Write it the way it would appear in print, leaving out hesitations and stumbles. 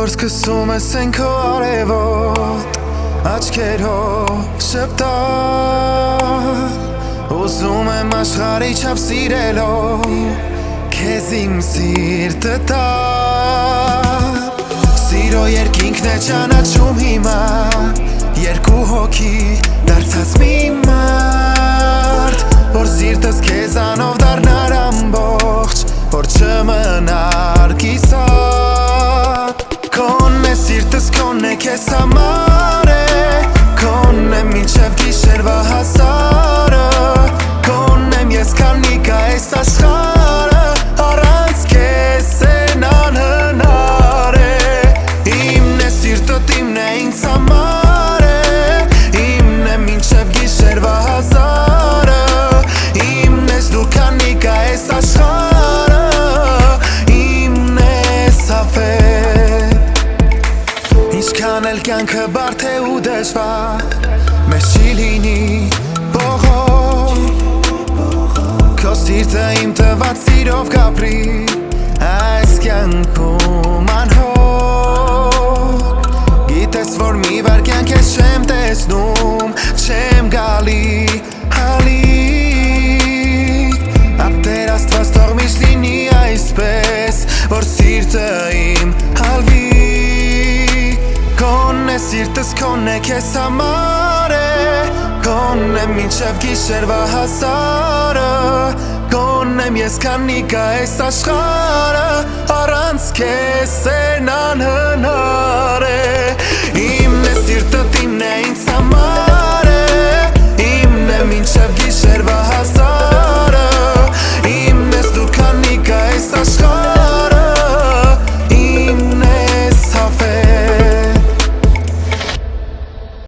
Որ սկսում ես են քո արևոտ աչքերով շպտալ Ուզում եմ աշխարհի չափ սիրելով Քեզ իմ սիրտը տալ Սիրո երկինքն է ճանաչում հիմա Երկու հոգի դարձած մի մարդ Որ սիրտս քեզանով դառնար ամբողջ Որ չմնար կիսատ Քոնն է սիրտս քոնն է քեզ համար է Քոնն է մինչև գիշերվա հասարը Քոնն եմ ես քանի կա այս աշխարհը Առանց քեզ են անհնար է Իմն է սիրտդ իմն է ինձ համար է Իմն է մինչև գիշերվա հասարը Իմն ես դու քանի կա այս աշխարհը Իմն ես հավետ Ինչքան էլ կյանքը բարդ է ու դժվար Մեզ չի լինի բողոք Քո սիրտը իմ տված սիրով կապրի Այս կյանքում անհոգ Գիտես որ մի վայրկյան քեզ չեմ տեսնում Չեմ գալի հալի Ապտեր Աստված թող միշտ լինի այսպես Որ սիրտը իմ հալվի Քոնն է սիրտս քոնն է քեզ համար է Քոնն եմ մինչև գիշերվա հասարը Քոնն եմ ես քանի կա այս աշխարհը Առանց քեզ են անհնար է Իմն է սիրտդ իմն է